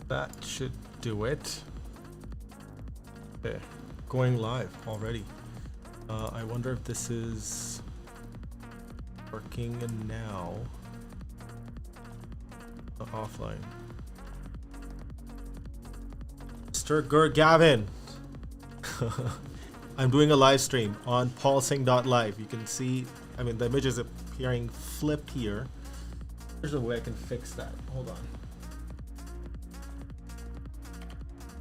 That should do it. Okay, going live already. I wonder if this is working now. Offline. Mr. Gavin. I'm doing a live stream on paulsing.live. You can see, I mean, the image is appearing flipped here. There's a way I can fix that. Hold on.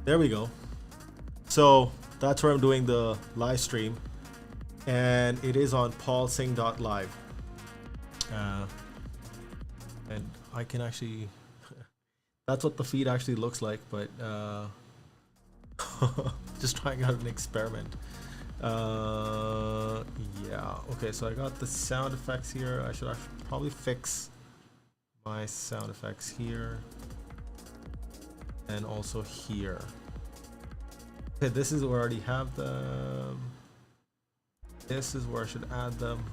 There we go. So that's where I'm doing the live stream, and it is on paulsing.live. And I can actually, that's what the feed actually looks like, but just trying out an experiment. Yeah, okay, so I got the sound effects here. I should actually probably fix my sound effects here and also here. Okay, this is where I already have them. This is where I should add them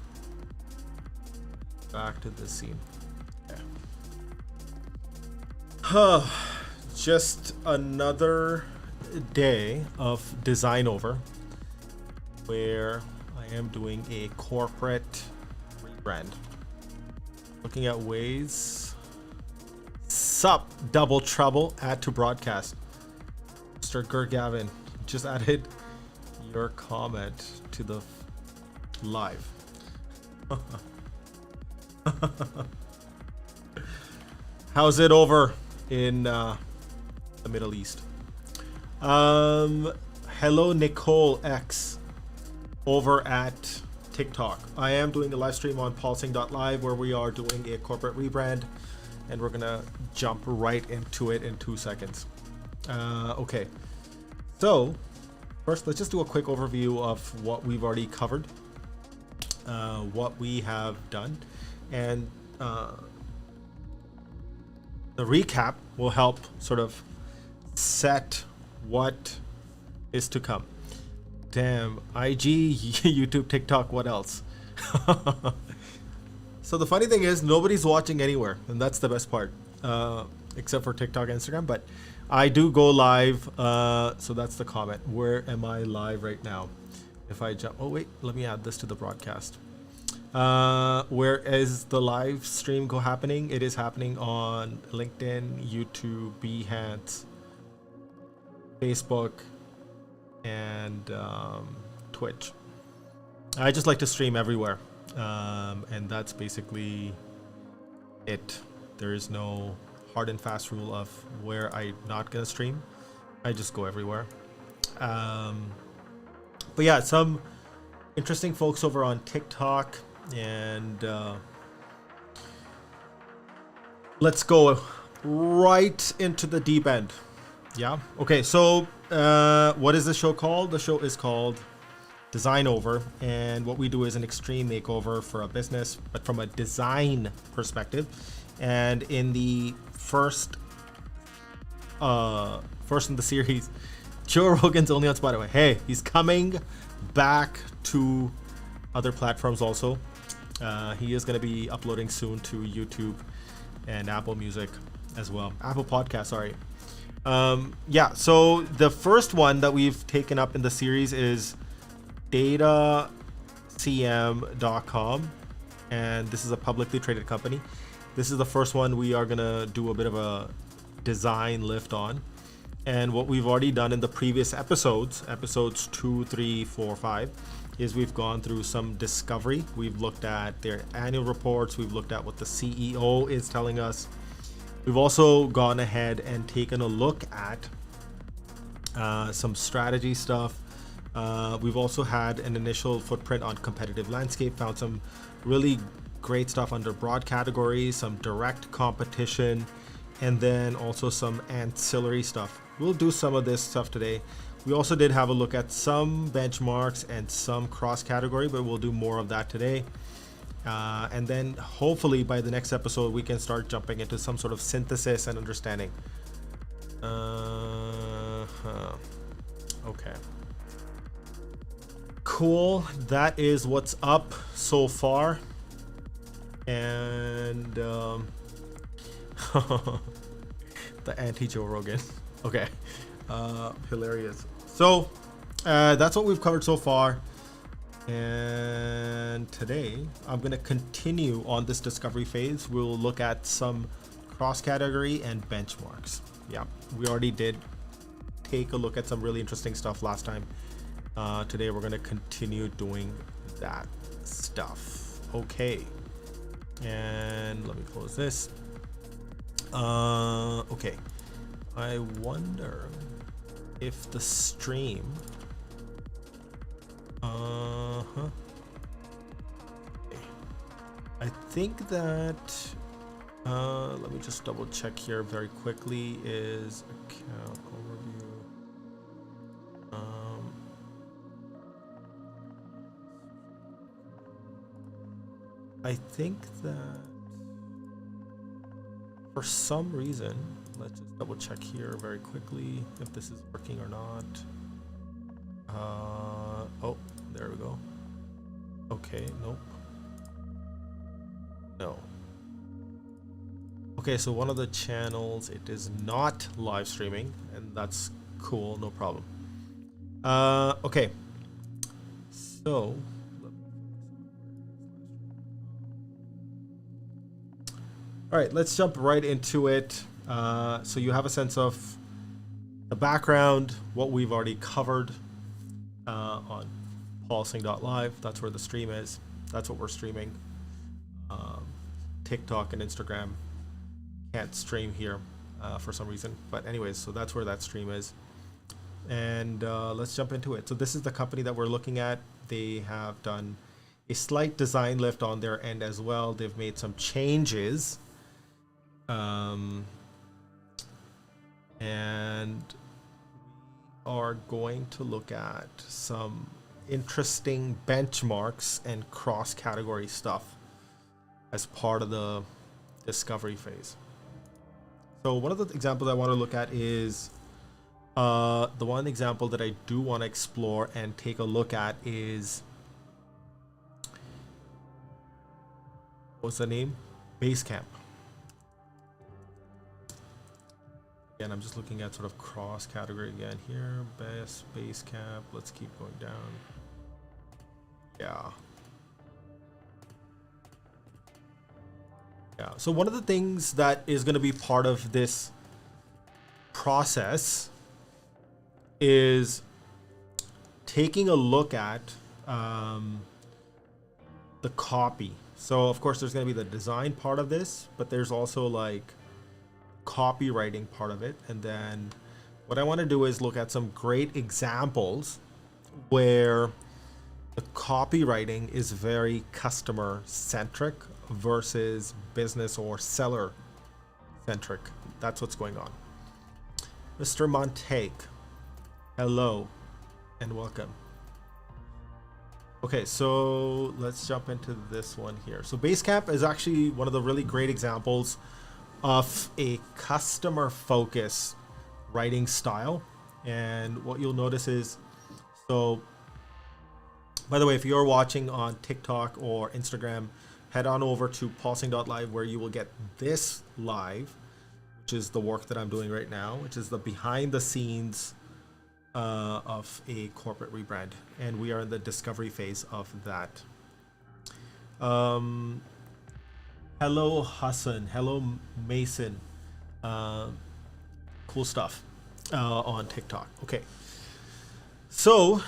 back to this scene. Okay. Just another day of DesignOver where I am doing a corporate rebrand. Looking at ways. Sup, double trouble, add to broadcast. Mr. Gavin just added your comment to the live. How's it over in the Middle East? Hello Nicole X over at TikTok. I am doing a live stream on paulsing.live where we are doing a corporate rebrand, and we're gonna jump right into it in 2 seconds. Okay, so first let's just do a quick overview of what we've already covered, what we have done, and the recap will help sort of set what is to come. Damn, IG, YouTube, TikTok, what else? So the funny thing is nobody's watching anywhere, and that's the best part, except for TikTok and Instagram, but I do go live, so that's the comment. Where am I live right now? If I jump, oh wait, let me add this to the broadcast. Where is the live stream happening? It is happening on LinkedIn, YouTube, Behance, Facebook, and Twitch. I just like to stream everywhere, and that's basically it. There is no hard and fast rule of where I'm not gonna stream. I just go everywhere. But yeah, some interesting folks over on TikTok, and let's go right into the deep end. Yeah. Okay. So what is the show called? The show is called DesignOver, and what we do is an extreme makeover for a business, but from a design perspective. And in the first in the series, Joe Rogan's only on Spotify. Hey, he's coming back to other platforms also. He is going to be uploading soon to YouTube and Apple Music as well. Apple Podcast, sorry. Yeah, so the first one that we've taken up in the series is datacm.com, and this is a publicly traded company. This is the first one we are gonna do a bit of a design lift on, and what we've already done in the previous episodes 2, 3, 4, 5, is we've gone through some discovery. We've looked at their annual reports, we've looked at what the CEO is telling us. We've also gone ahead and taken a look at some strategy stuff. We've also had an initial footprint on competitive landscape, found some really great stuff under broad categories, some direct competition, and then also some ancillary stuff. We'll do some of this stuff today. We also did have a look at some benchmarks and some cross category, but we'll do more of that today. And then hopefully by the next episode, we can start jumping into some sort of synthesis and understanding. Okay. Cool. That is what's up so far. And The anti-Joe Rogan. Okay. Hilarious. So that's what we've covered so far. And today I'm going to continue on this discovery phase. We'll look at some cross-category and benchmarks. Yeah, we already did take a look at some really interesting stuff last time. Today we're going to continue doing that stuff. Okay. And let me close this. Okay. I wonder if the stream okay. I think that let me just double check here very quickly. Is account overview. I think that for some reason, let's just double check here very quickly if this is working or not. Oh, there we go. Okay, nope. No. Okay, so one of the channels, it is not live streaming, and that's cool, no problem. Okay. So, all right, let's jump right into it. So you have a sense of the background, what we've already covered on paulsing.live. That's where the stream is. That's what we're streaming. TikTok and Instagram can't stream here for some reason. But anyways, so that's where that stream is. And let's jump into it. So this is the company that we're looking at. They have done a slight design lift on their end as well. They've made some changes. And we are going to look at some interesting benchmarks and cross-category stuff as part of the discovery phase. So one of the examples I want to look at is the one example that I do want to explore and take a look at is, what's the name? Basecamp. Again, I'm just looking at sort of cross category again here. Basecamp. Let's keep going down. Yeah. Yeah. So one of the things that is going to be part of this process is taking a look at the copy. So of course there's going to be the design part of this, but there's also like copywriting part of it. And then what I want to do is look at some great examples where the copywriting is very customer centric versus business or seller centric. That's what's going on. Mr. Montague, hello and welcome. Okay, so let's jump into this one here. So Basecamp is actually one of the really great examples of a customer focused writing style. And what you'll notice is, so by the way, if you're watching on TikTok or Instagram, head on over to paulsing.live where you will get this live, which is the work that I'm doing right now, which is the behind the scenes of a corporate rebrand. And we are in the discovery phase of that. Hello, Hassan. Hello, Mason. Cool stuff on TikTok. Okay. So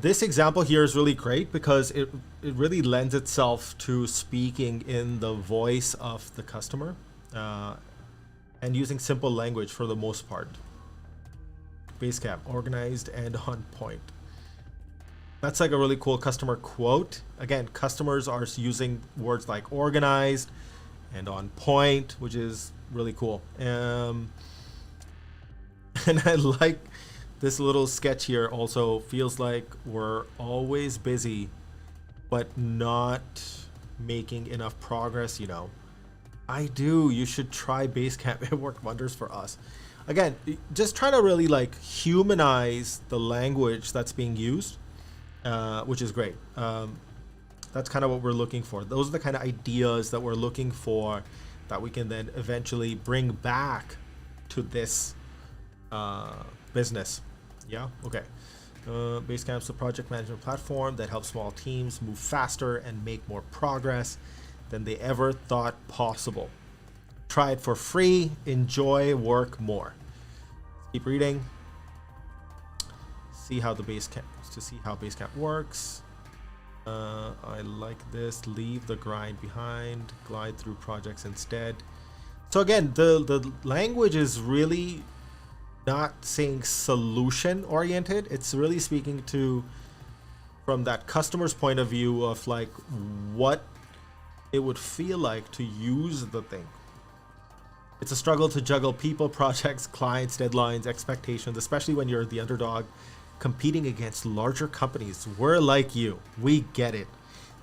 this example here is really great because it really lends itself to speaking in the voice of the customer and using simple language for the most part. Basecamp, organized and on point. That's like a really cool customer quote. Again, customers are using words like organized and on point, which is really cool. And I like this little sketch here. Also feels like we're always busy, but not making enough progress, you know. I do. You should try Basecamp. It worked wonders for us. Again, just trying to really like humanize the language that's being used, which is great. That's kind of what we're looking for. Those are the kind of ideas that we're looking for that we can then eventually bring back to this business. Yeah, okay. Basecamp's a project management platform that helps small teams move faster and make more progress than they ever thought possible. Try it for free. Enjoy, work more. Keep reading. See how Basecamp works. I like this. Leave the grind behind. Glide through projects instead. So again, the language is really not saying solution oriented. It's really speaking to from that customer's point of view of like what it would feel like to use the thing. It's a struggle to juggle people, projects, clients, deadlines, expectations, especially when you're the underdog competing against larger companies. We're like you. We get it.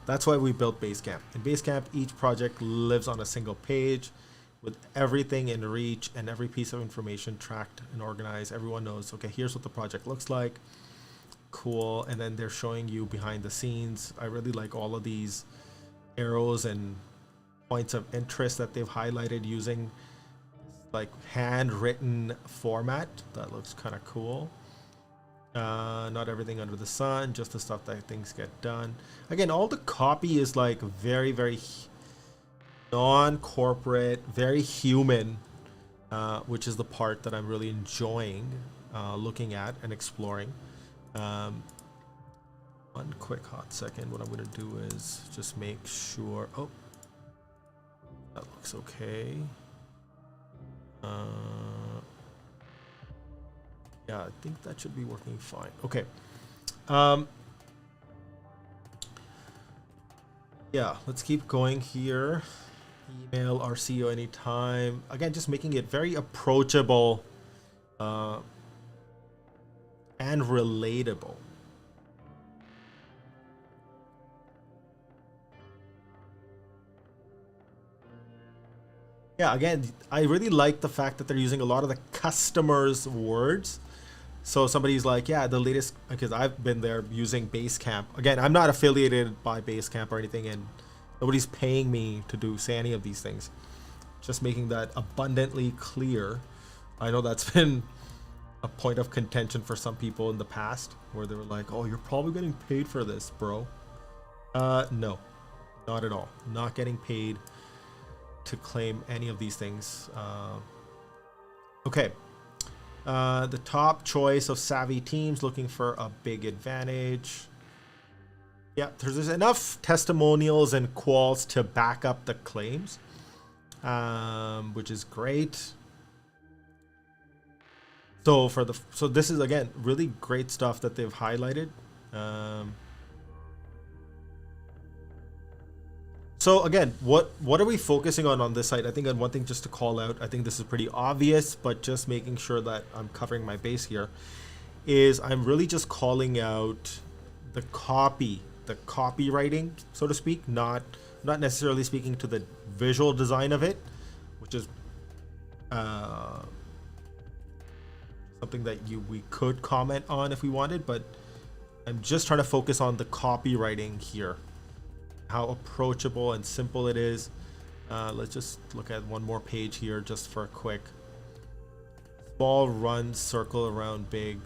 That's why we built Basecamp. In Basecamp, each project lives on a single page with everything in reach and every piece of information tracked and organized. Everyone knows, okay, here's what the project looks like. Cool. And then they're showing you behind the scenes. I really like all of these arrows and points of interest that they've highlighted using like handwritten format. That looks kind of cool. Not everything under the sun, just the stuff that things get done. Again, all the copy is like very, very non-corporate, very human, which is the part that I'm really enjoying looking at and exploring. One quick hot second. What I'm going to do is just make sure. Oh, that looks okay. Yeah, I think that should be working fine. Okay. Yeah, let's keep going here. Email our CEO anytime. Again, just making it very approachable and relatable. Yeah, again, I really like the fact that they're using a lot of the customers' words. So somebody's like, yeah, the latest, because I've been there using Basecamp. Again, I'm not affiliated by Basecamp or anything, and nobody's paying me to say any of these things. Just making that abundantly clear. I know that's been a point of contention for some people in the past, where they were like, oh, you're probably getting paid for this, bro. No, not at all. Not getting paid to claim any of these things. Okay. The top choice of savvy teams looking for a big advantage. Yeah, there's enough testimonials and quals to back up the claims, which is great. So this is again really great stuff that they've highlighted. So again, what are we focusing on this site? I think one thing just to call out, I think this is pretty obvious, but just making sure that I'm covering my base here, is I'm really just calling out the copywriting, so to speak, not necessarily speaking to the visual design of it, which is something that we could comment on if we wanted, but I'm just trying to focus on the copywriting here. How approachable and simple it is. Let's just look at one more page here just for a quick. Small runs circle around big.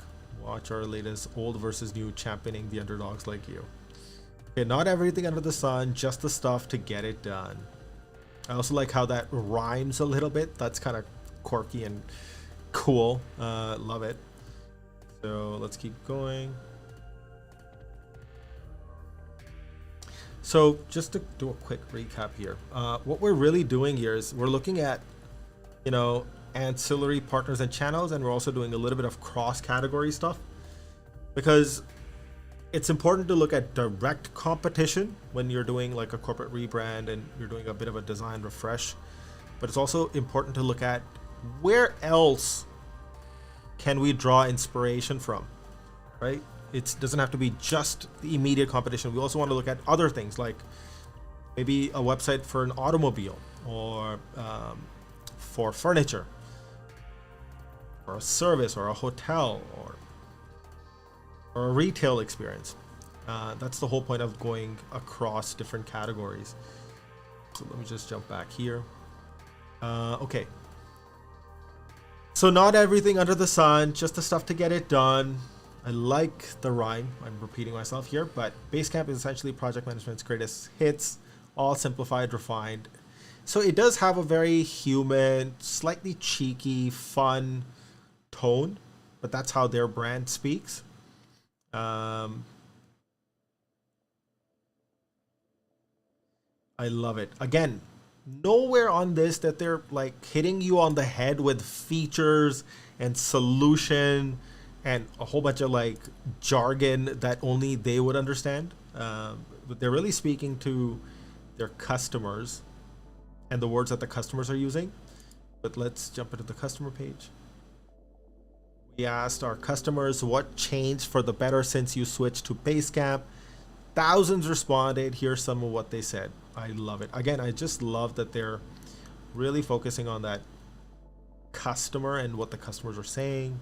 Watch our latest old versus new championing the underdogs like you. Okay, not everything under the sun, just the stuff to get it done. I also like how that rhymes a little bit. That's kind of quirky and cool. Love it. So let's keep going. So just to do a quick recap here, what we're really doing here is we're looking at, ancillary partners and channels, and we're also doing a little bit of cross-category stuff, because it's important to look at direct competition when you're doing like a corporate rebrand and you're doing a bit of a design refresh, but it's also important to look at where else can we draw inspiration from, right? It doesn't have to be just the immediate competition. We also want to look at other things, like maybe a website for an automobile, or for furniture, or a service, or a hotel, or a retail experience. That's the whole point of going across different categories. So let me just jump back here. Okay. So not everything under the sun, just the stuff to get it done. I like the rhyme. I'm repeating myself here, but Basecamp is essentially project management's greatest hits, all simplified, refined. So it does have a very human, slightly cheeky, fun tone, but that's how their brand speaks. I love it. Again, nowhere on this that they're like hitting you on the head with features and solution and a whole bunch of like jargon that only they would understand. But they're really speaking to their customers and the words that the customers are using. But let's jump into the customer page. We asked our customers what changed for the better since you switched to Basecamp. Thousands responded. Here's some of what they said. I love it. Again, I just love that they're really focusing on that customer and what the customers are saying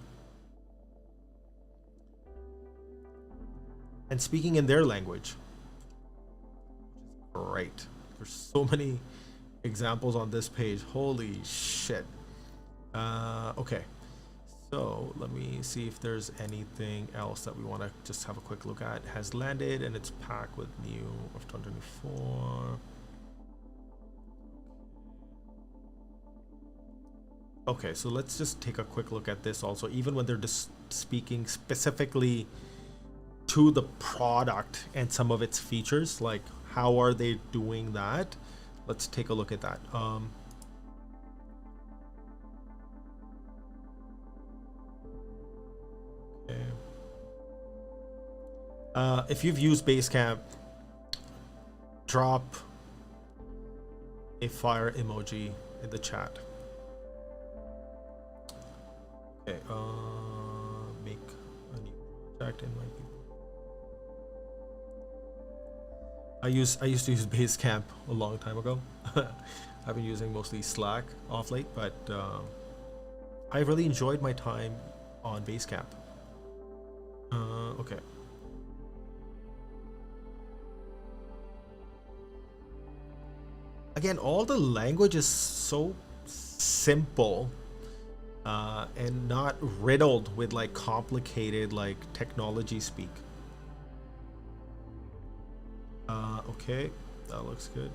and speaking in their language. Great. There's so many examples on this page. Holy shit. Okay. So let me see if there's anything else that we want to just have a quick look at. It has landed and it's packed with new of 2024. Okay, so let's just take a quick look at this also. Even when they're just speaking specifically to the product and some of its features, like how are they doing that? Let's take a look at that. If you've used Basecamp, drop a fire emoji in the chat. Okay, make a new project in my people. I used to use Basecamp a long time ago. I've been using mostly Slack off late, but I really enjoyed my time on Basecamp. Okay. Again, all the language is so simple and not riddled with like complicated like technology speak. Okay, that looks good.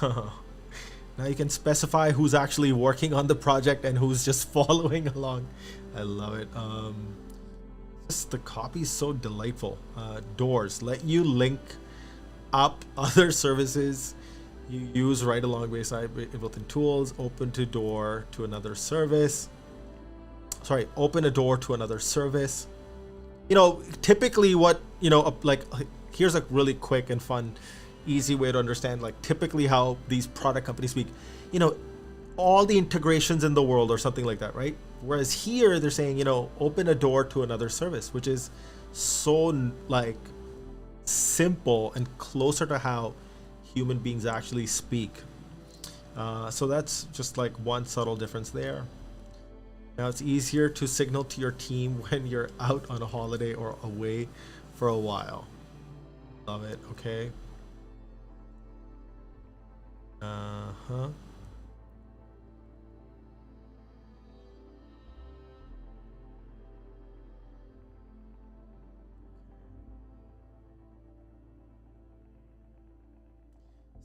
Now you can specify who's actually working on the project and who's just following along. I love it. The copy is so delightful. Doors let you link up other services you use right along Wayside built-in tools. Open a door to another service. You know, typically what, you know, like here's a really quick and fun, easy way to understand like typically how these product companies speak. You know, all the integrations in the world or something like that, right? Whereas here they're saying, you know, open a door to another service, which is so like simple and closer to how human beings actually speak. So that's just like one subtle difference there. Now it's easier to signal to your team when you're out on a holiday or away for a while. Love it. Okay.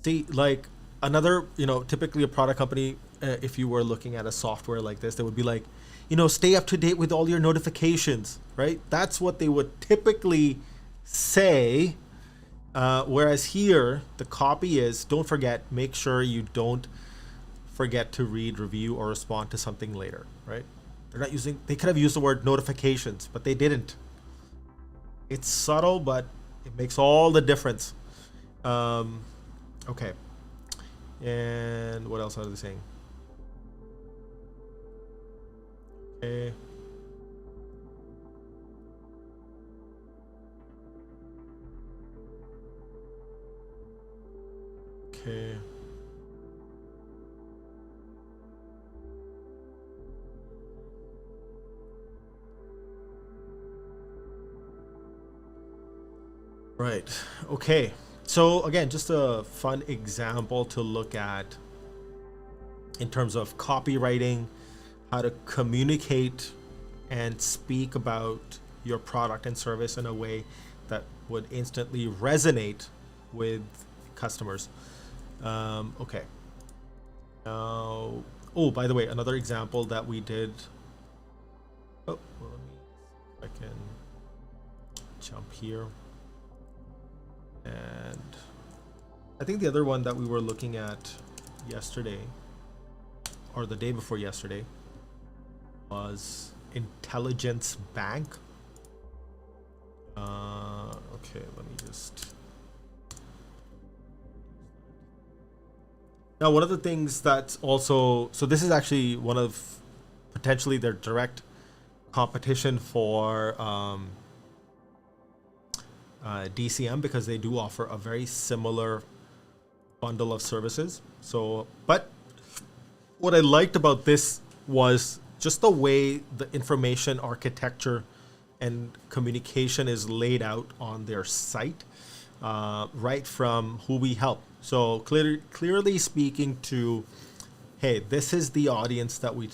See, like another, you know, typically a product company, if you were looking at a software like this, they would be like, you know, stay up to date with all your notifications, right? That's what they would typically say. Whereas here, the copy is, don't forget, make sure you don't forget to read, review, or respond to something later, right? They're not using, they could have used the word notifications, but they didn't. It's subtle, but it makes all the difference. Okay. And what else are they saying? Okay. Okay. Right. Okay. So again, just a fun example to look at in terms of copywriting, how to communicate and speak about your product and service in a way that would instantly resonate with customers. Okay. Now, oh, by the way, another example that we did. Oh, well, let me. I can jump here. And I think the other one that we were looking at yesterday, or the day before yesterday, was Intelligence Bank. Okay, let me just. Now, one of the things that's also, so this is actually one of potentially their direct competition for DCM, because they do offer a very similar bundle of services. So, but what I liked about this was just the way the information architecture and communication is laid out on their site, right from who we help. So clearly speaking to, hey, this is the audience that we,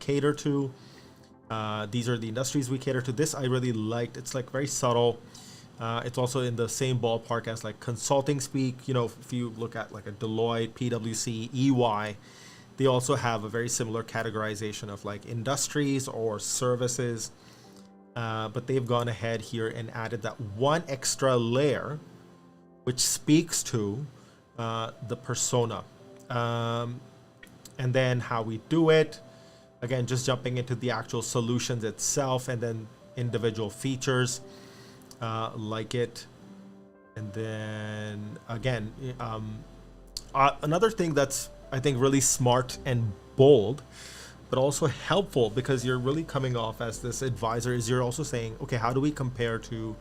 cater to. These are the industries we cater to. This I really liked. It's like very subtle. It's also in the same ballpark as like consulting speak. If you look at like a Deloitte, PwC, EY, they also have a very similar categorization of like industries or services. But they've gone ahead here and added that one extra layer, which speaks to the persona. And then how we do it. Again, just jumping into the actual solutions itself, and then individual features like it. And then again, another thing that's, I think, really smart and bold, but also helpful, because you're really coming off as this advisor, is you're also saying, okay, how do we compare to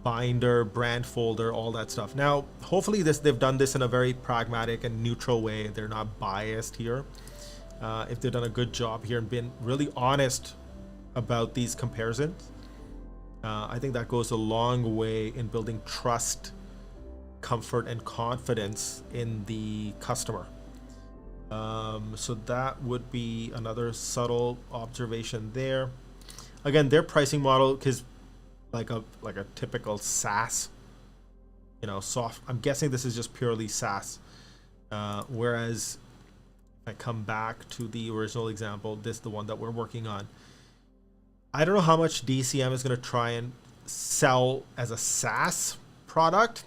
Binder, Brandfolder, all that stuff. Now, hopefully they've done this in a very pragmatic and neutral way. They're not biased here. If they've done a good job here and been really honest about these comparisons, I think that goes a long way in building trust, comfort, and confidence in the customer. So that would be another subtle observation there. Again, their pricing model, because like a typical SaaS, I'm guessing this is just purely SaaS. Whereas I come back to the original example, the one that we're working on. I don't know how much DCM is going to try and sell as a SaaS product.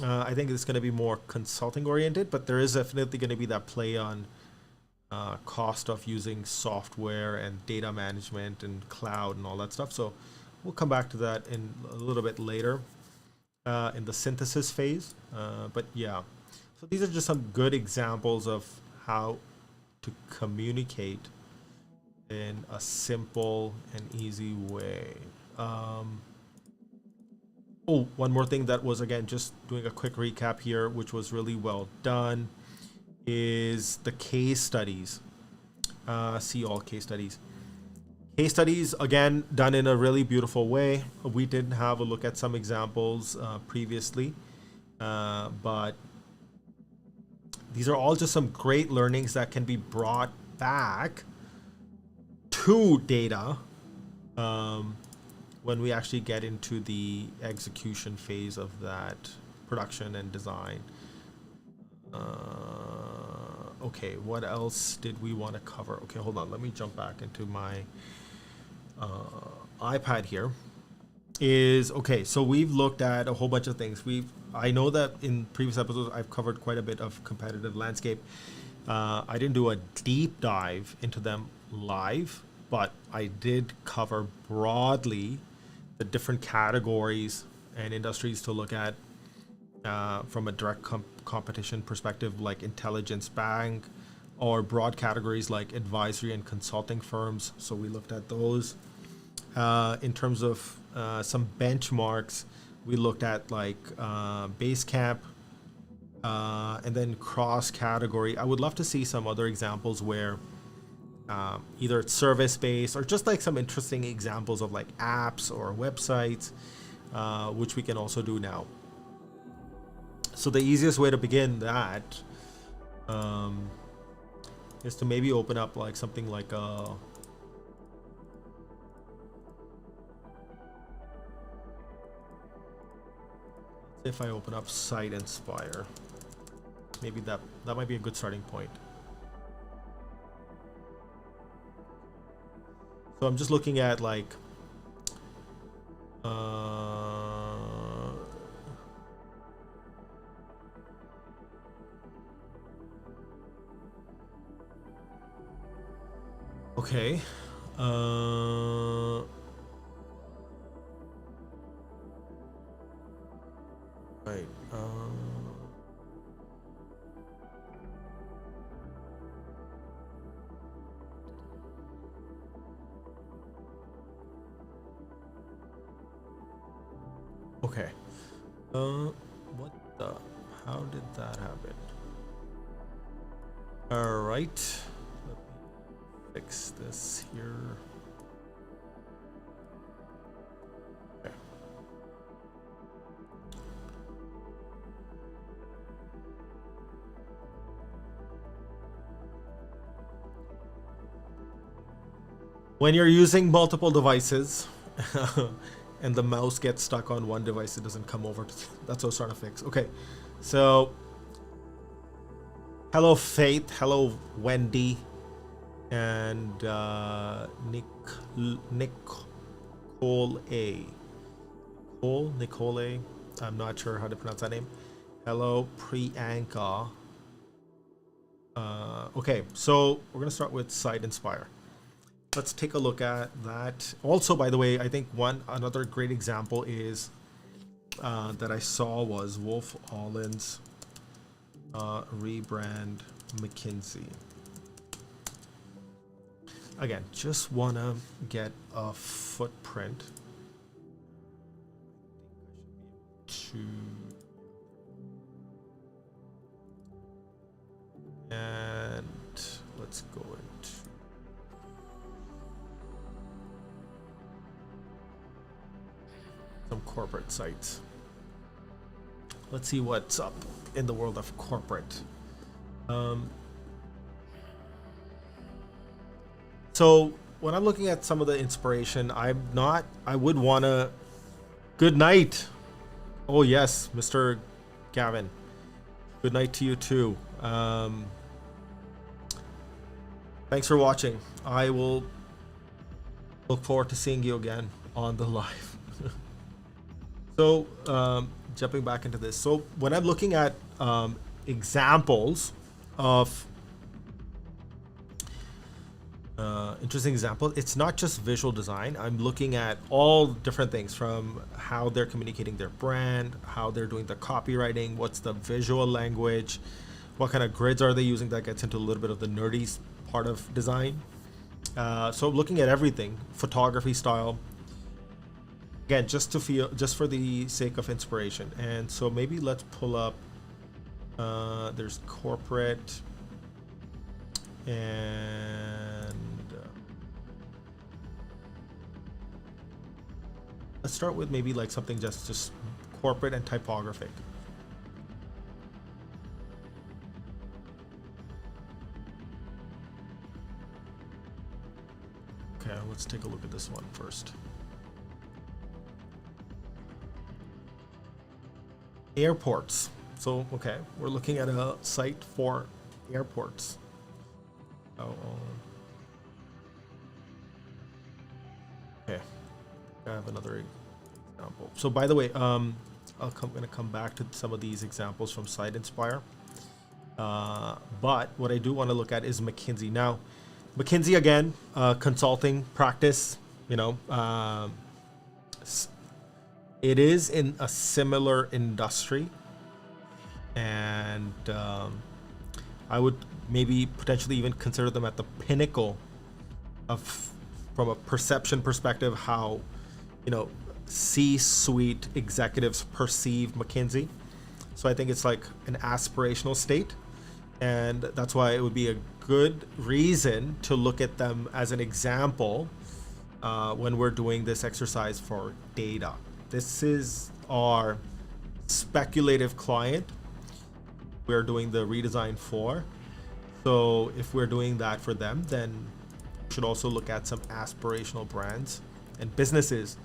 I think it's going to be more consulting oriented, but there is definitely going to be that play on cost of using software and data management and cloud and all that stuff. So we'll come back to that in a little bit later in the synthesis phase. But yeah, so these are just some good examples of how to communicate in a simple and easy way. One more thing that was, again, just doing a quick recap here, which was really well done, is the case studies. See all case studies. Case studies, again, done in a really beautiful way. We did have a look at some examples previously, but these are all just some great learnings that can be brought back to data when we actually get into the execution phase of that production and design. Okay, what else did we want to cover? Okay, hold on. Let me jump back into my iPad here. Okay, so we've looked at a whole bunch of things. I know that in previous episodes I've covered quite a bit of competitive landscape. I didn't do a deep dive into them live, but I did cover broadly the different categories and industries to look at from a direct competition perspective, like Intelligence Bank, or broad categories like advisory and consulting firms. So we looked at those. In terms of some benchmarks, we looked at like Basecamp, and then cross category. I would love to see some other examples where either it's service based or just like some interesting examples of like apps or websites, which we can also do now. So the easiest way to begin that is to maybe open up like something like a if I open up Site Inspire, maybe that might be a good starting point. So I'm just looking at like okay. Right. Okay. What the? How did that happen? All right. Let me fix this here. Okay. When you're using multiple devices and the mouse gets stuck on one device, it doesn't come over to that's what I was trying to fix. Okay, so hello Faith, hello Wendy, and Nicole A. I'm not sure how to pronounce that name. Hello Priyanka. Okay, so we're gonna start with Site Inspire. Let's take a look at that. Also, by the way, I think another great example is that I saw was Wolf Allen's rebrand McKinsey. Again, just wanna get a footprint and let's go into some corporate sites. Let's see what's up in the world of corporate. So when I'm looking at some of the inspiration, I would want to. Good night. Oh yes, Mr. Gavin. Good night to you too. Thanks for watching. I will look forward to seeing you again on the live. So jumping back into this. So when I'm looking at examples of interesting example, it's not just visual design. I'm looking at all different things, from how they're communicating their brand, how they're doing the copywriting, what's the visual language, what kind of grids are they using. That gets into a little bit of the nerdy part of design. So looking at everything, photography style, again, just for the sake of inspiration. And so maybe let's pull up, there's corporate, and let's start with maybe like something just corporate and typographic. Okay, let's take a look at this one first. Airports. So, okay, we're looking at a site for airports. Okay, I have another example. So, by the way, I'm gonna come back to some of these examples from Site Inspire. But what I do want to look at is McKinsey. Now, McKinsey, again, consulting practice. You know, it is in a similar industry, and I would maybe potentially even consider them at the pinnacle of, from a perception perspective, how, you know, C-suite executives perceive McKinsey. So I think it's like an aspirational state, and that's why it would be a good reason to look at them as an example when we're doing this exercise for data. This is our speculative client we're doing the redesign for. So if we're doing that for them, then we should also look at some aspirational brands and businesses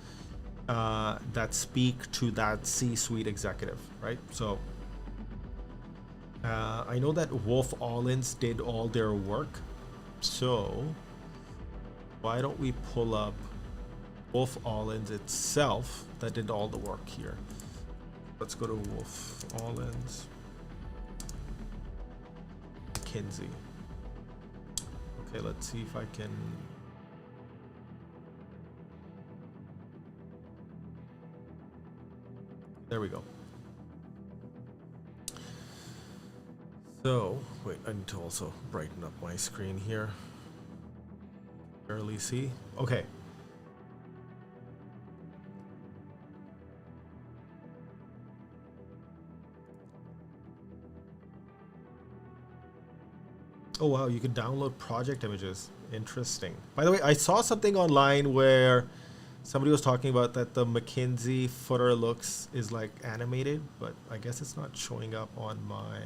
that speak to that C-suite executive, right? So I know that Wolf Allens did all their work. So why don't we pull up Wolf Allens itself that did all the work here? Let's go to Wolf Allens, McKinsey. Okay, let's see if I can. There we go. So, wait, I need to also brighten up my screen here. Barely see. Okay. Oh wow, you can download project images. Interesting. By the way, I saw something online where somebody was talking about that the McKinsey footer looks is like animated, but I guess it's not showing up on my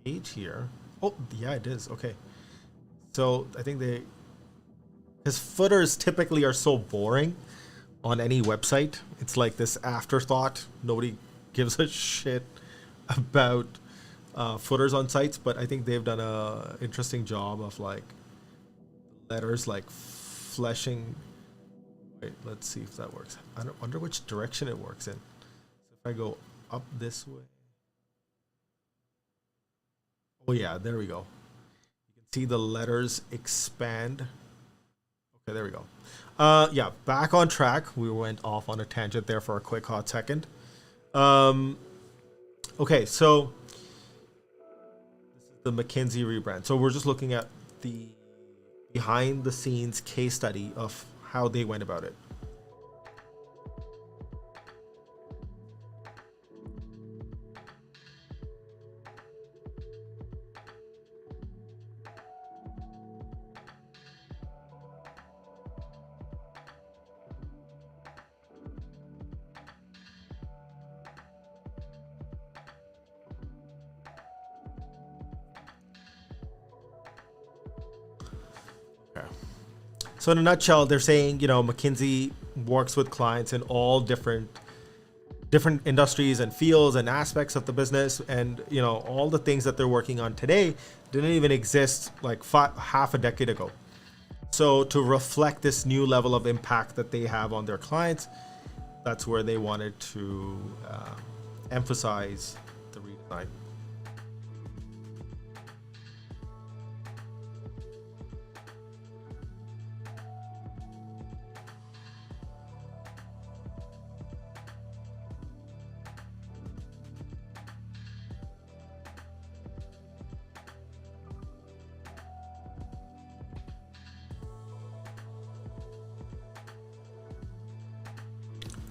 page here. Oh, yeah, it is. Okay. So I think his footers typically are so boring on any website. It's like this afterthought. Nobody gives a shit about footers on sites, but I think they've done a interesting job of like letters like fleshing. Wait, let's see if that works. I don't wonder which direction it works in. So if I go up this way. Oh yeah, there we go. You can see the letters expand. Okay, there we go. Yeah, back on track. We went off on a tangent there for a quick hot second. Okay, so this is the McKinsey rebrand. So we're just looking at the behind the scenes case study of how they went about it. So in a nutshell, they're saying, McKinsey works with clients in all different industries and fields and aspects of the business, and all the things that they're working on today didn't even exist like half a decade ago. So to reflect this new level of impact that they have on their clients, that's where they wanted to emphasize the redesign.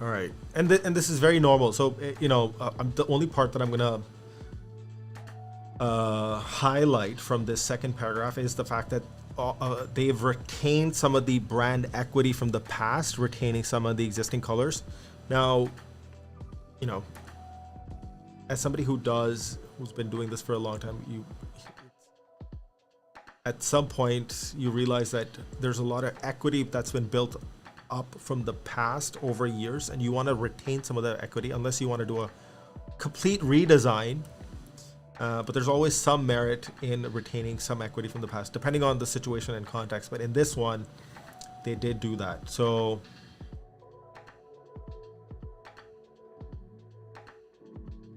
All right, and this is very normal. So I'm the only part that I'm gonna highlight from this second paragraph is the fact that they've retained some of the brand equity from the past, retaining some of the existing colors. Now, as somebody who's been doing this for a long time, at some point you realize that there's a lot of equity that's been built up from the past over years, and you want to retain some of that equity unless you want to do a complete redesign, but there's always some merit in retaining some equity from the past depending on the situation and context. But in this one they did do that. So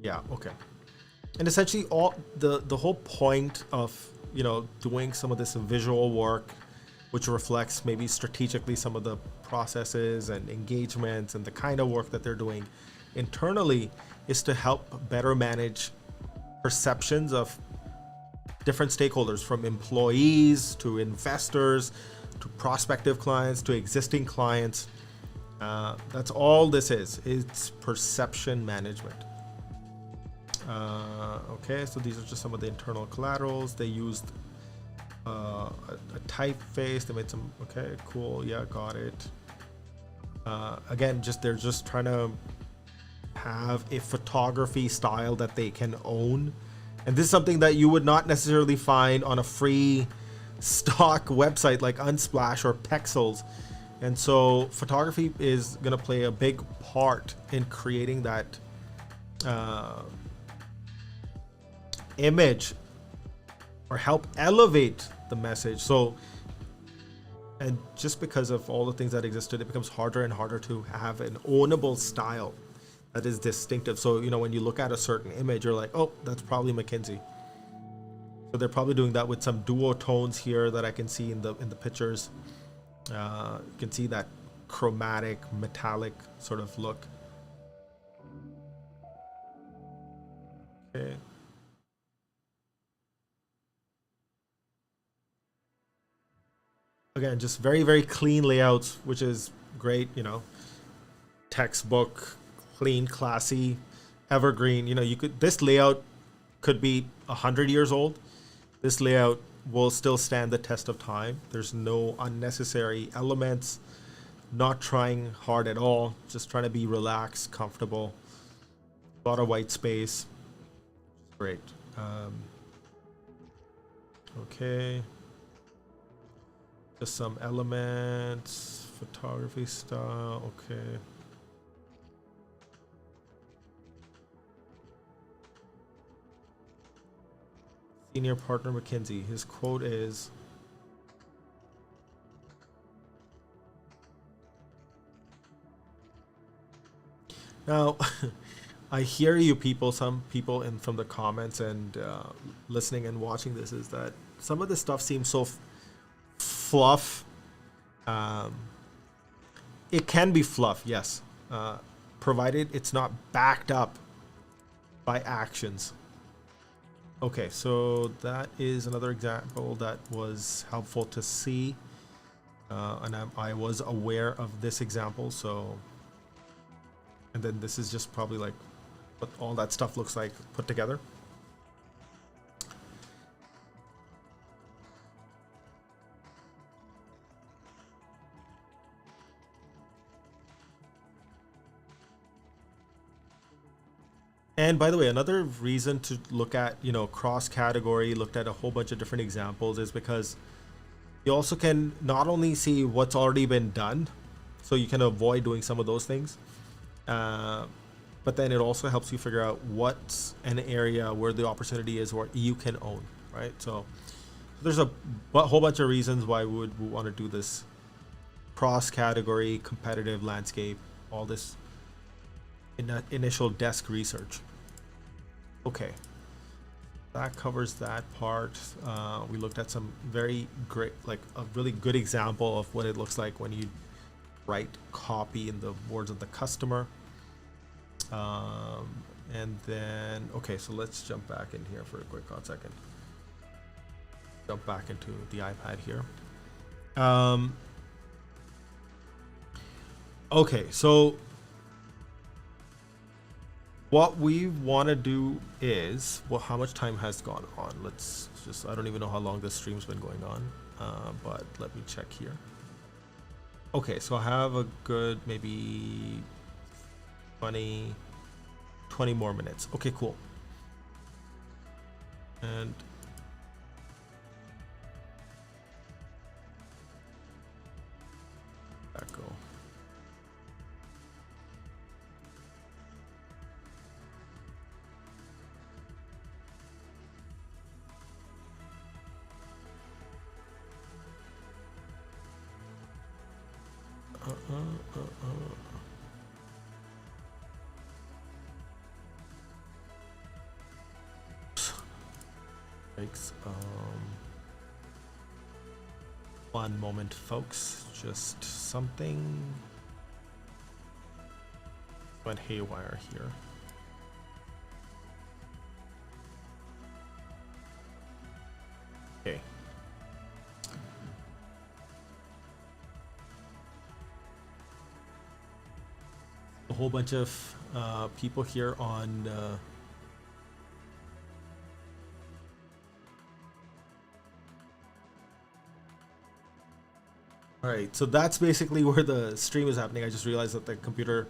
yeah, okay. And essentially all the whole point of doing some of this visual work, which reflects maybe strategically some of the processes and engagements and the kind of work that they're doing internally, is to help better manage perceptions of different stakeholders, from employees to investors to prospective clients to existing clients. That's all this is. It's perception management. Okay, so these are just some of the internal collaterals. They used a typeface. They made some. Okay, cool. Yeah, got it. Again, they're just trying to have a photography style that they can own. And this is something that you would not necessarily find on a free stock website like Unsplash or Pexels. And so photography is going to play a big part in creating that image or help elevate the message. So, and just because of all the things that existed, it becomes harder and harder to have an ownable style that is distinctive. So, you know, when you look at a certain image, you're like, oh, that's probably McKinsey. So they're probably doing that with some duotones here that I can see in the pictures. You can see that chromatic, metallic sort of look. Okay. Again, just very, very clean layouts, which is great, you know. Textbook, clean, classy, evergreen. You know, you could, this layout could be 100 years old. This layout will still stand the test of time. There's no unnecessary elements, not trying hard at all, just trying to be relaxed, comfortable. A lot of white space. Great. Okay. Just some elements, photography style. Okay. Senior partner McKinsey. His quote is, now, I hear you people, some people from the comments and listening and watching this, is that some of this stuff seems so fluff. It can be fluff, yes, provided it's not backed up by actions. Okay, so that is another example that was helpful to see, and I was aware of this example. So, and then this is just probably like what all that stuff looks like put together. And by the way, another reason to look at, you know, cross category, looked at a whole bunch of different examples, is because you also can not only see what's already been done, so you can avoid doing some of those things, but then it also helps you figure out what's an area where the opportunity is where you can own, right? So there's a whole bunch of reasons why we would want to do this cross category, competitive landscape, all this initial desk research. Okay, that covers that part. We looked at some very great, like a really good example of what it looks like when you write copy in the words of the customer. And then, okay, so let's jump back in here for a quick hot second. Jump back into the iPad here. Okay, so what we want to do is, well, how much time has gone on? Let's just, I don't even know how long this stream's been going on, but let me check here. Okay, so I have a good maybe 20 more minutes. Okay, cool. And that go. Thanks. One moment, folks. Just something went haywire here. Okay. A whole bunch of people here on all right, so that's basically where the stream is happening. I just realized that the computer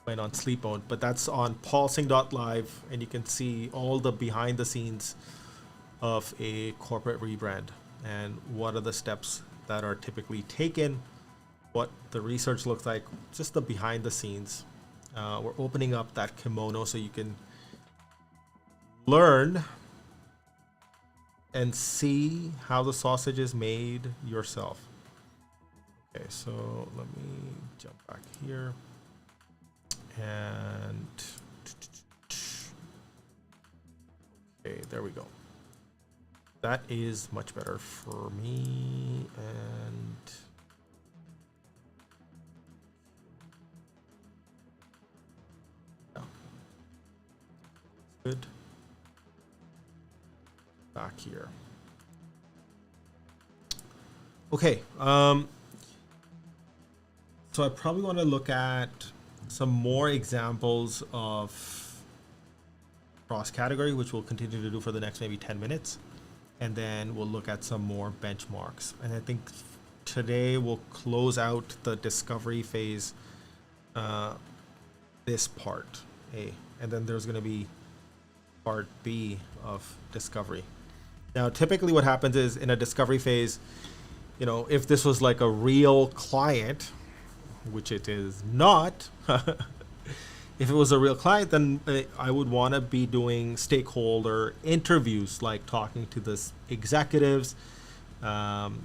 went on sleep mode, but that's on pulsing.live, and you can see all the behind the scenes of a corporate rebrand and what are the steps that are typically taken, what the research looks like, just the behind the scenes. We're opening up that kimono so you can learn and see how the sausage is made yourself. Okay, so let me jump back here and okay, there we go. That is much better for me. And yeah, good. Back here. Okay. So I probably want to look at some more examples of cross-category, which we'll continue to do for the next maybe 10 minutes. And then we'll look at some more benchmarks. And I think today we'll close out the discovery phase, this part A. And then there's going to be part B of discovery. Now, typically what happens is in a discovery phase, you know, if this was like a real client, which it is not, if it was a real client, then I would want to be doing stakeholder interviews, like talking to the executives, and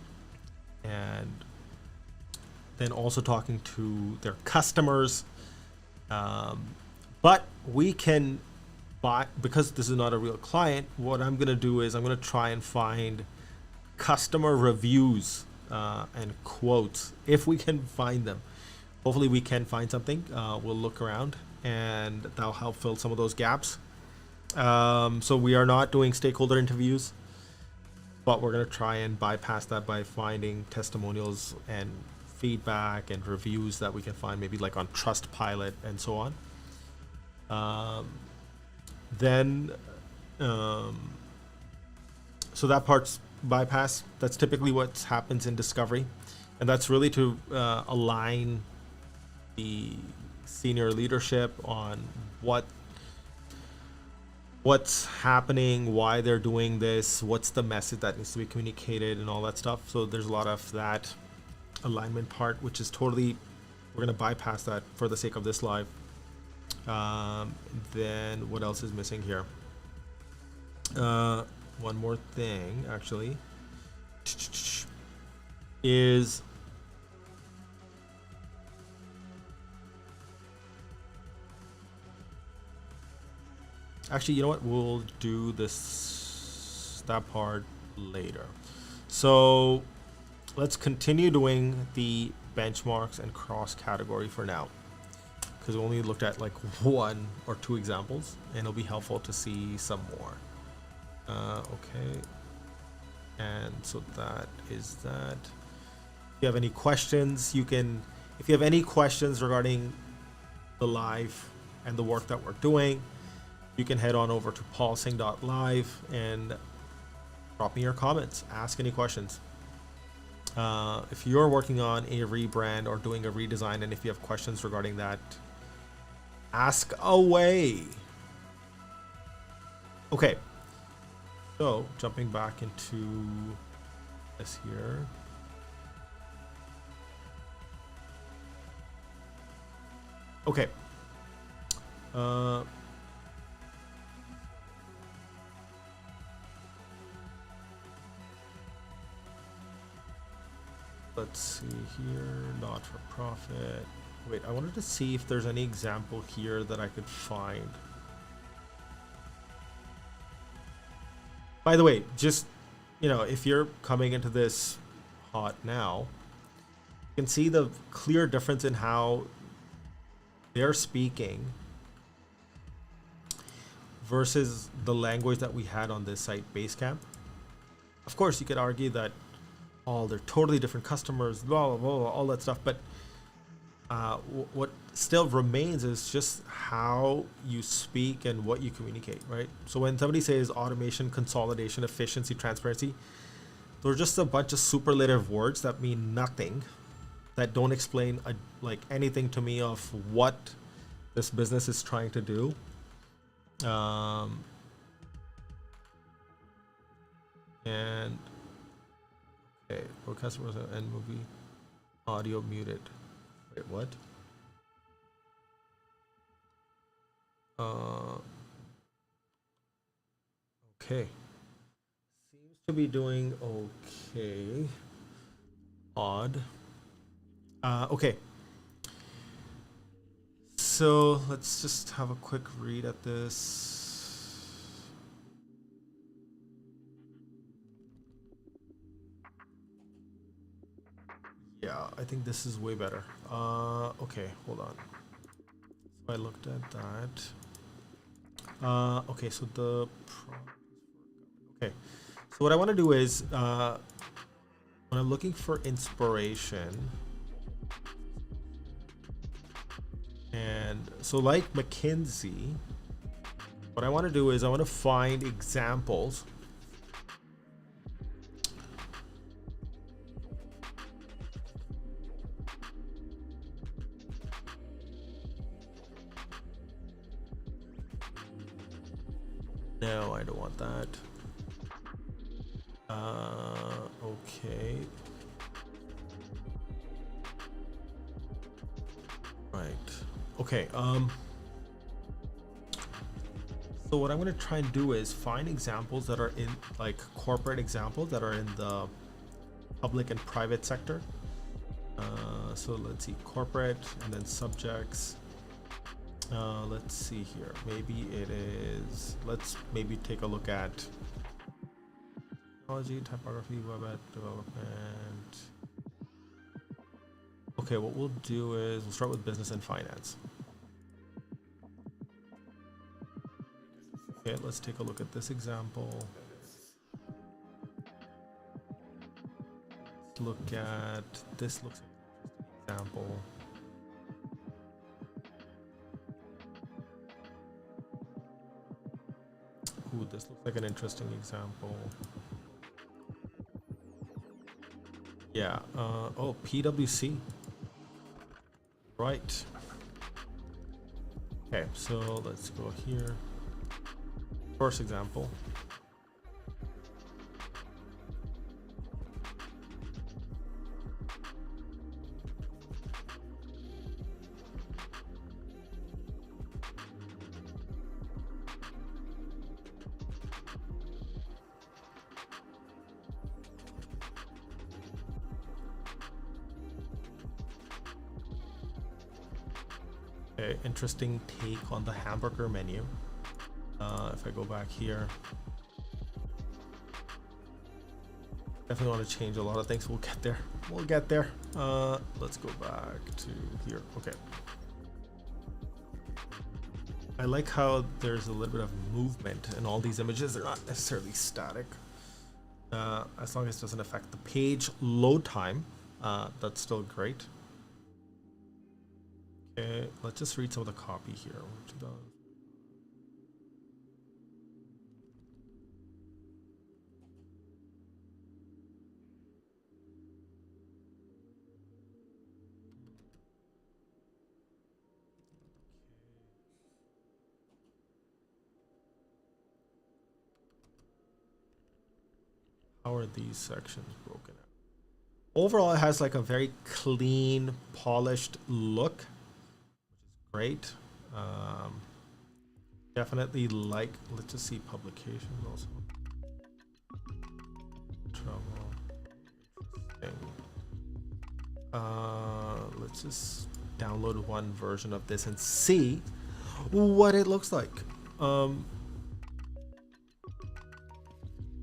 then also talking to their customers. But we can buy, because this is not a real client, what I'm going to do is I'm going to try and find customer reviews and quotes if we can find them. Hopefully we can find something. We'll look around and that'll help fill some of those gaps. So we are not doing stakeholder interviews, but we're going to try and bypass that by finding testimonials and feedback and reviews that we can find, maybe like on Trustpilot and so on. So that part's bypass. That's typically what happens in discovery, and that's really to align the senior leadership on what's happening, why they're doing this, what's the message that needs to be communicated, and all that stuff. So there's a lot of that alignment part, which is totally, we're going to bypass that for the sake of this live. Then what else is missing here? One more thing actually is actually, you know what, we'll do that part later. So let's continue doing the benchmarks and cross category for now, because we only looked at like 1 or 2 examples, and it'll be helpful to see some more. Okay, and so that is that. If you have any questions, you can, if you have any questions regarding the live and the work that we're doing, you can head on over to pulsing.live and drop me your comments, ask any questions. If you're working on a rebrand or doing a redesign, and if you have questions regarding that, ask away. Okay, so jumping back into this here. Okay. Let's see here, not for profit. Wait, I wanted to see if there's any example here that I could find. By the way, just, you know, if you're coming into this hot now, you can see the clear difference in how they're speaking versus the language that we had on this site, Basecamp. Of course, you could argue that, oh, they're totally different customers, blah, blah, blah, all that stuff. But what still remains is just how you speak and what you communicate, right? So when somebody says automation, consolidation, efficiency, transparency, those are just a bunch of superlative words that mean nothing, that don't explain like anything to me of what this business is trying to do. And okay, broadcast was an end movie, audio muted. Wait, what? Okay, seems to be doing okay. Odd. Okay. So let's just have a quick read at this. Yeah, I think this is way better. Okay, hold on. So I looked at that. Okay, so okay. So what I want to do is, when I'm looking for inspiration, and so like McKinsey, what I want to do is I want to find examples no, I don't want that. Okay. Right. Okay. So what I'm going to try and do is find examples that are in, like, corporate examples that are in the public and private sector. So let's see, corporate, and then subjects. Let's see here. Maybe it is. Let's maybe take a look at technology, typography, web app development. Okay, what we'll do is we'll start with business and finance. Okay, let's take a look at this example. Let's look at this. Looks like an example. Ooh, this looks like an interesting example. Yeah. Oh, PwC. Right. Okay, so let's go here. First example. Okay, interesting take on the hamburger menu. If I go back here, definitely want to change a lot of things. We'll get there. We'll get there. Let's go back to here. Okay. I like how there's a little bit of movement in all these images. They're not necessarily static. As long as it doesn't affect the page load time, that's still great. Okay, let's just read some of the copy here. How are these sections broken out? Overall, it has like a very clean, polished look, which is great. Definitely like, let's just see publications also. Trouble. Interesting. Let's just download one version of this and see what it looks like.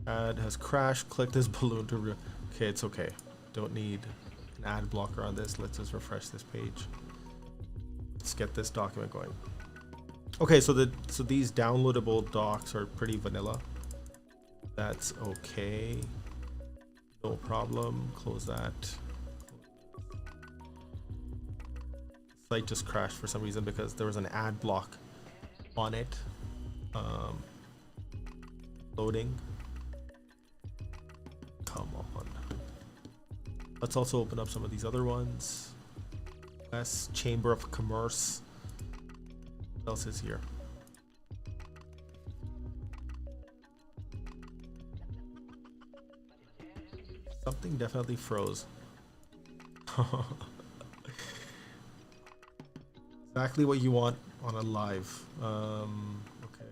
Ad has crashed. Click this balloon to okay, it's okay. Don't need an ad blocker on this. Let's just refresh this page. Let's get this document going. Okay, so these downloadable docs are pretty vanilla. That's okay. No problem. Close that. Site just crashed for some reason because there was an ad block on it. Loading. Come on. Let's also open up some of these other ones. Chamber of Commerce. What else is here? Something definitely froze. Exactly what you want on a live. Okay.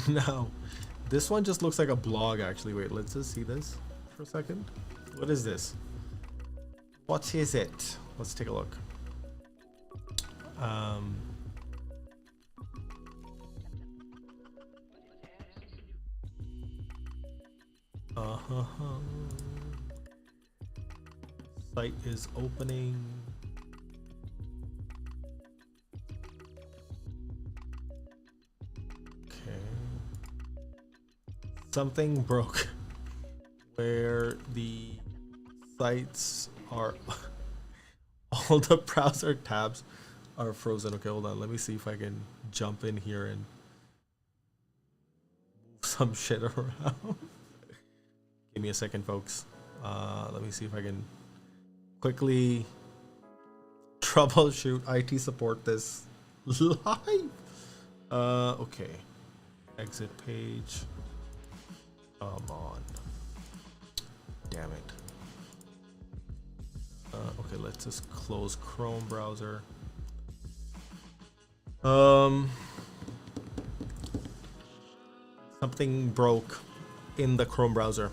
No, this one just looks like a blog actually. Wait, let's just see this for a second. What is this? What is it? Let's take a look. Site is opening. Okay. Something broke where the sites are all the browser tabs are frozen. Okay, hold on. Let me see if I can jump in here and move some shit around. Give me a second, folks. Let me see if I can quickly troubleshoot IT support this live. Okay. Exit page. Come on. Damn it. Okay, let's just close Chrome browser. Something broke in the Chrome browser.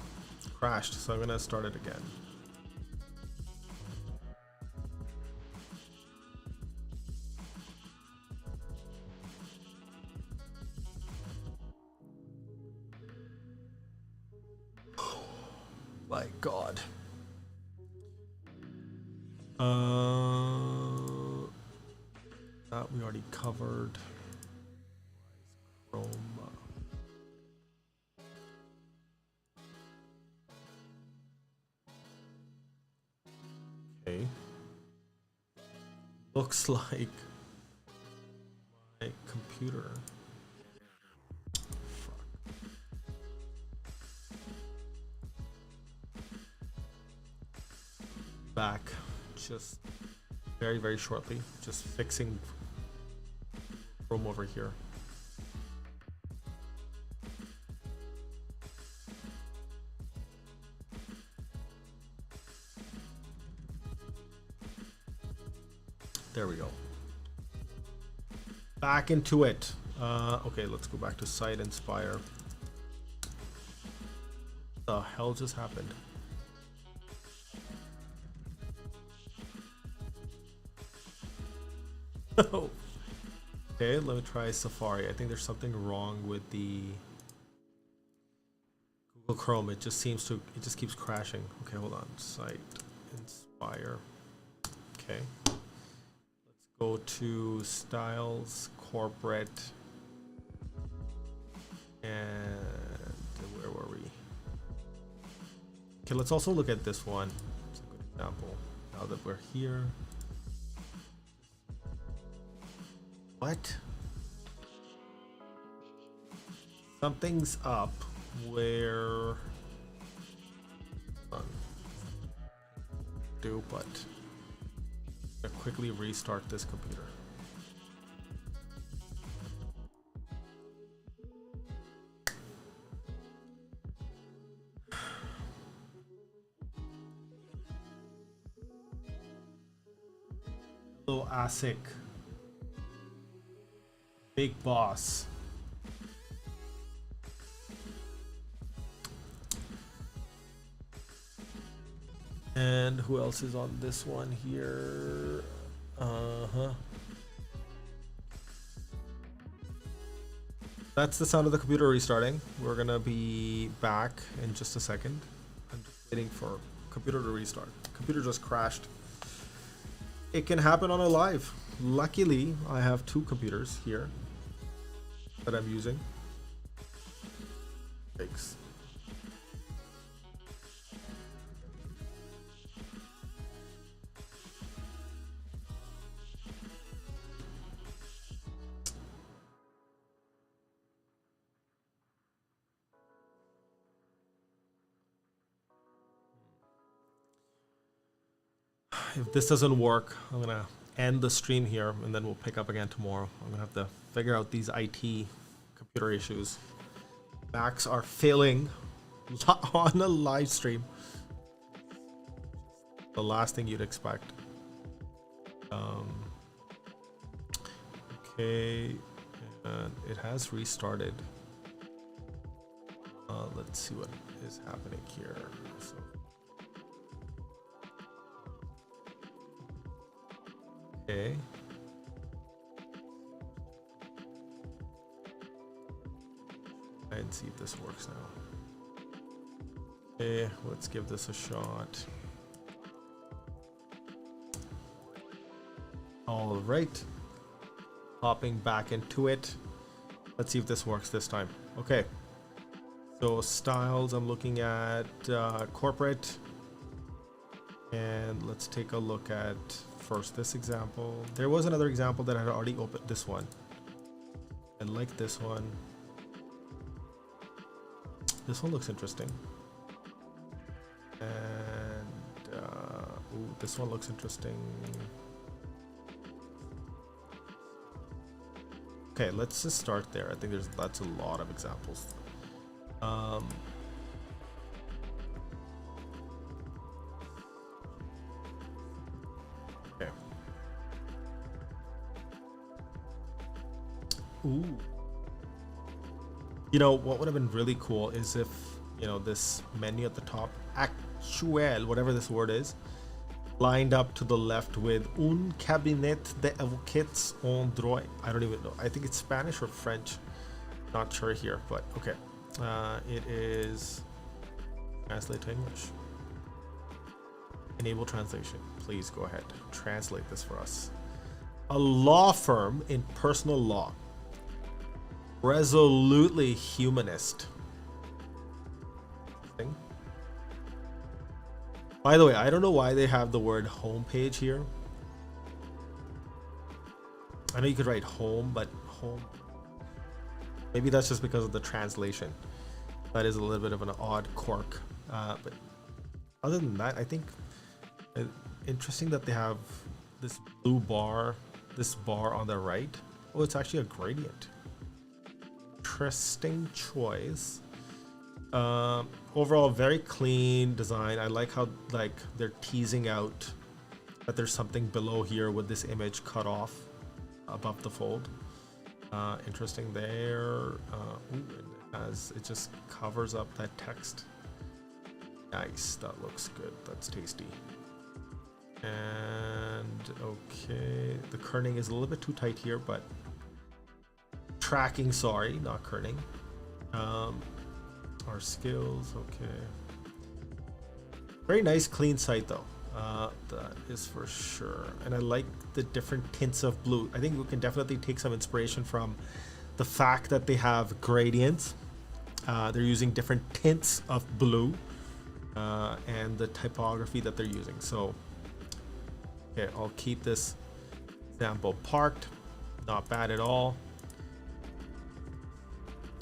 Crashed, so I'm gonna start it again. My God. That we already covered. Chrome. Okay. Looks like my computer. Back just very shortly, just fixing Chrome over here. There we go. Back into it. Okay, let's go back to Site Inspire. What the hell just happened? Okay, let me try Safari. I think there's something wrong with the Google Chrome. It just keeps crashing. Okay, hold on. Site Inspire. Okay. Let's go to Styles, Corporate, and where were we? Okay, let's also look at this one. It's a good example. Now that we're here. What? Something's up where but I'll quickly restart this computer. Hello, ASIC. Big boss. And who else is on this one here? That's the sound of the computer restarting. We're gonna be back in just a second. I'm just waiting for computer to restart. Computer just crashed. It can happen on a live. Luckily, I have two computers here that I'm using. Thanks. if this doesn't work, I'm gonna end the stream here, and then we'll pick up again tomorrow. I'm gonna have to figure out these IT computer issues. Macs are failing on a live stream. The last thing you'd expect. Okay, and it has restarted. Let's see what is happening here. So, okay. And see if this works now. Okay, let's give this a shot. All right, hopping back into it. Let's see if this works this time. Okay, so styles, I'm looking at corporate, and let's take a look at first this example. There was another example that I had already opened. This one, I like this one. This one looks interesting, and ooh, this one looks interesting. Okay, let's just start there. I think that's a lot of examples. Okay. Ooh. You know, what would have been really cool is if, you know, this menu at the top, actuel, whatever this word is, lined up to the left with un cabinet d'avocats en droit. I don't even know. I think it's Spanish or French. Not sure here, but okay. It is translate to English. Enable translation. Please go ahead. Translate this for us. A law firm in personal law. Resolutely humanist. Thing. By the way, I don't know why they have the word homepage here. I know you could write home, but home. Maybe that's just because of the translation. That is a little bit of an odd quirk. But other than that, I think interesting that they have this blue bar, this bar on the right. Oh, it's actually a gradient. Interesting choice. Overall, very clean design. I like how they're teasing out that there's something below here with this image cut off above the fold. Interesting there. It just covers up that text. Nice, that looks good. That's tasty. And okay, the kerning is a little bit too tight here, but tracking, sorry, not kerning. Our skills, okay. Very nice, clean site though. That is for sure. And I like the different tints of blue. I think we can definitely take some inspiration from the fact that they have gradients. They're using different tints of blue and the typography that they're using. So, okay, I'll keep this example parked. Not bad at all.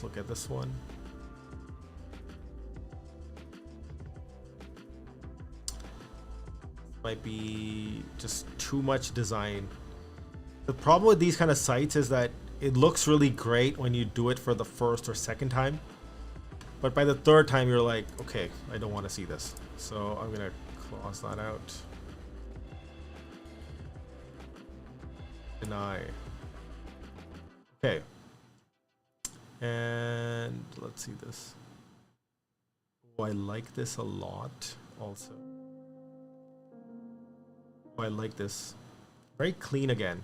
Look at this one. Might be just too much design. The problem with these kind of sites is that it looks really great when you do it for the first or second time, but by the third time you're like, okay, I don't want to see this, so I'm gonna cross that out. Deny. Okay, and let's see this. Oh, I like this a lot also. Oh, I like this. Very clean again.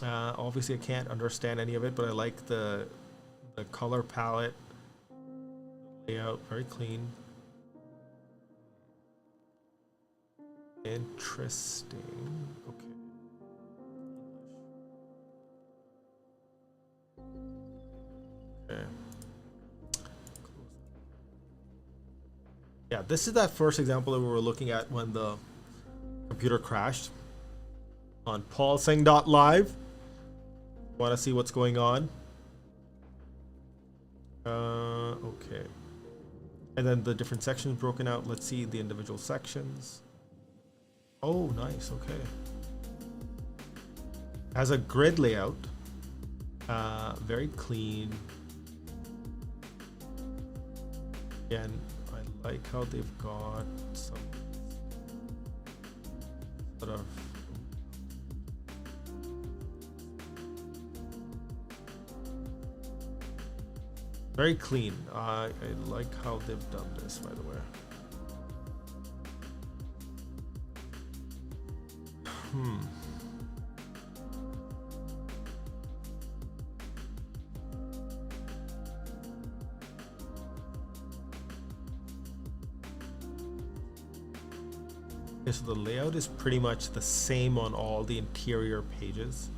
Obviously I can't understand any of it, but I like the color palette, layout, very clean. Interesting. Okay. Okay. Yeah, this is that first example that we were looking at when the computer crashed on paulsing.live. Want to see what's going on? Okay. And then the different sections broken out. Let's see the individual sections. Oh, nice. Okay. Has a grid layout. Very clean. Again, I like how they've got some sort of very clean. I like how they've done this, by the way. Okay, so the layout is pretty much the same on all the interior pages.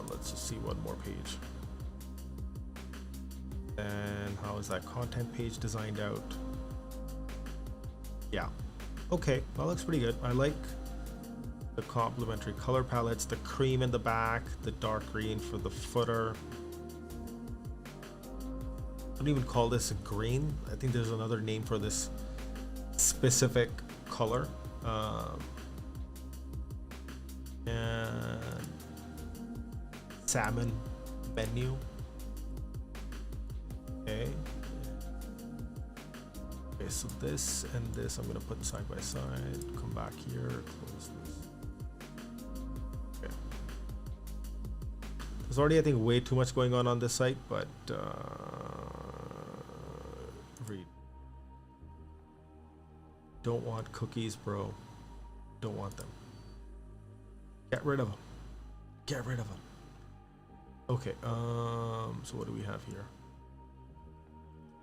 Let's just see one more page. And how is that content page designed out? Yeah. Okay, that looks pretty good. I like the complementary color palettes, the cream in the back, the dark green for the footer. I don't even call this a green. I think there's another name for this specific color. And salmon menu. Okay. Okay, so this and this I'm gonna put side by side. Come back here, close this. Okay. There's already, I think, way too much going on this site, but read. Don't want cookies, bro. Don't want them. Get rid of them. Get rid of them. Okay. So what do we have here?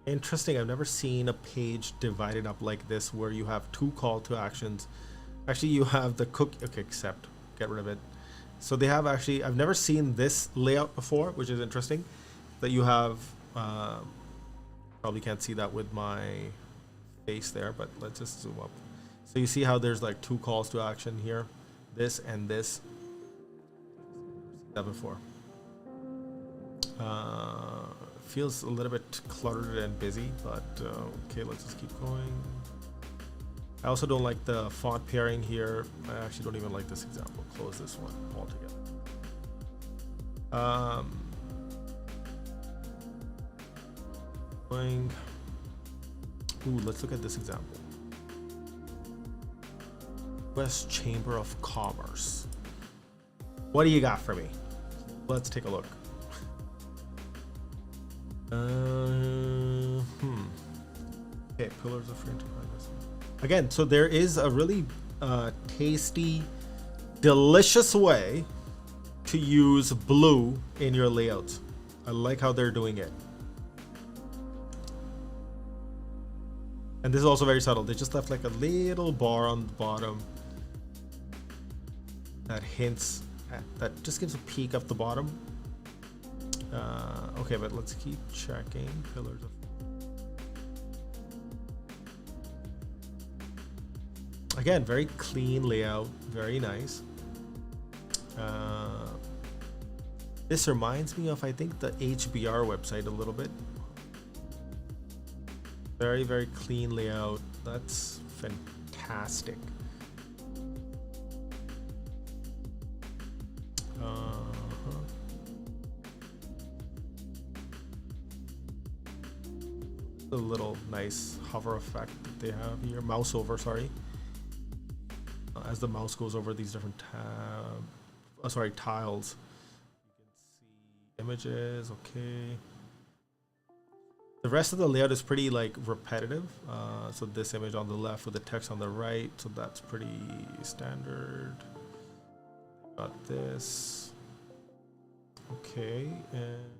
Interesting. I've never seen a page divided up like this, where you have two call to actions. Actually, you have the cookie. Okay, accept. Get rid of it. So they have actually. I've never seen this layout before, which is interesting. That you have. Probably can't see that with my face there, but let's just zoom up. So you see how there's like two calls to action here, this and this. That before. Feels a little bit cluttered and busy, but okay, let's just keep going. I also don't like the font pairing here. I actually don't even like this example. Close this one altogether. Ooh, let's look at this example. West Chamber of Commerce. What do you got for me? Let's take a look. Okay, pillars of free enterprise. Again, so there is a really tasty, delicious way to use blue in your layouts. I like how they're doing it. And this is also very subtle. They just left like a little bar on the bottom that hints at, that just gives a peek of the bottom. Okay, but let's keep checking. Pillars of again, very clean layout, very nice. This reminds me of, I think, the HBR website a little bit. Very, very clean layout. That's fantastic. The little nice hover effect that they have here. Mouse over, sorry. As the mouse goes over these different tiles, you can see images. Okay. The rest of the layout is pretty like repetitive. So this image on the left with the text on the right. So that's pretty standard. Got this. Okay. And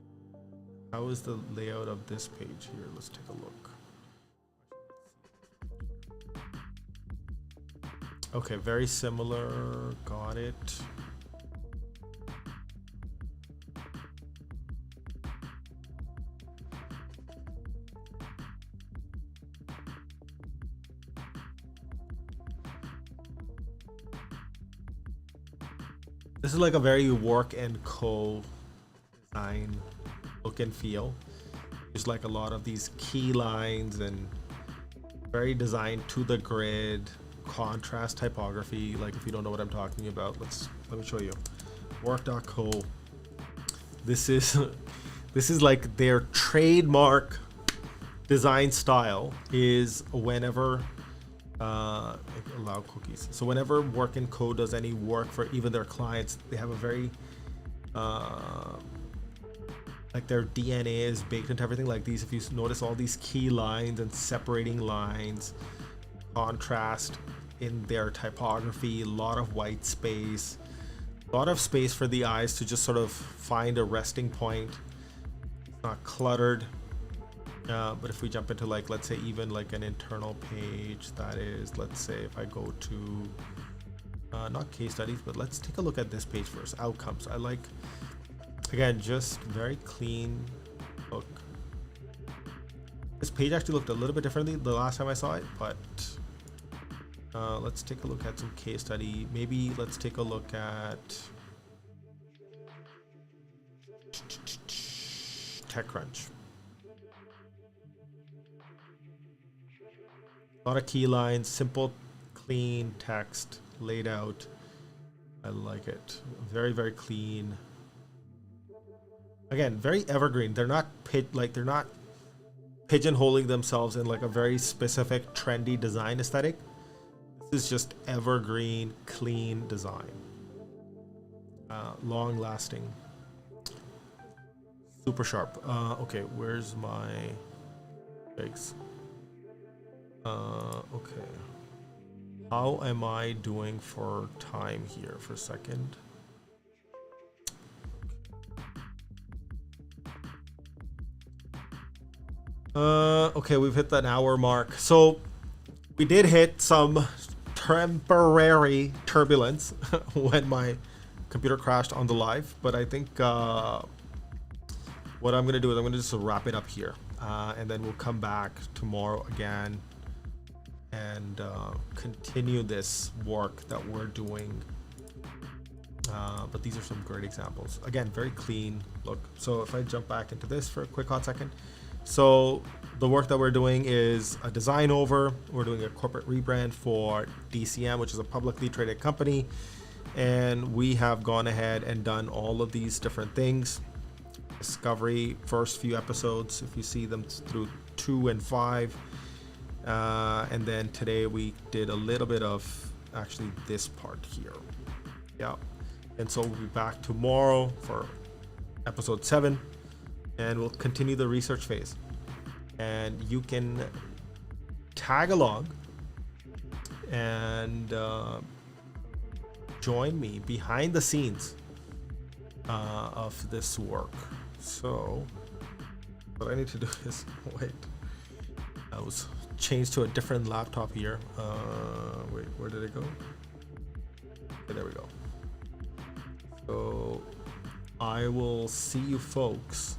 how is the layout of this page here? Let's take a look. Okay, very similar. Got it. This is like a very Work and Co design look and feel. There's like a lot of these key lines and very designed to the grid. contrast typography. Like if you don't know what I'm talking about, let me show you. Work.co. This is like their trademark design style is whenever allow cookies. So whenever Work & Co does any work for even their clients, they have a very like their DNA is baked into everything. Like these, if you notice all these key lines and separating lines, contrast in their typography, a lot of white space, a lot of space for the eyes to just sort of find a resting point. It's not cluttered. But if we jump into like, let's say even like an internal page, that is, let's say if I go to not case studies, but let's take a look at this page first. Outcomes. I like, again, just very clean look. This page actually looked a little bit differently the last time I saw it, but let's take a look at some case study. Maybe let's take a look at TechCrunch. A lot of key lines, simple, clean text, laid out. I like it. Very, very clean. Again, very evergreen. They're not pigeonholing themselves in like a very specific trendy design aesthetic. This is just evergreen, clean design. Long lasting. Super sharp. Okay, where's my legs? Okay. How am I doing for time here for a second? Okay, we've hit that hour mark. So we did hit some temporary turbulence when my computer crashed on the live, but I think what I'm gonna do is I'm gonna just wrap it up here, and then we'll come back tomorrow again and continue this work that we're doing. But these are some great examples. Again, very clean look. So if I jump back into this for a quick hot second. So the work that we're doing is a DesignOver. We're doing a corporate rebrand for DCM, which is a publicly traded company. And we have gone ahead and done all of these different things. Discovery, first few episodes, if you see them through 2 and 5. And then today we did a little bit of actually this part here. Yeah. And so we'll be back tomorrow for episode 7, and we'll continue the research phase. And you can tag along and join me behind the scenes of this work. So what I need to do is wait. I was changed to a different laptop here. Wait, where did it go? Okay, there we go. So I will see you folks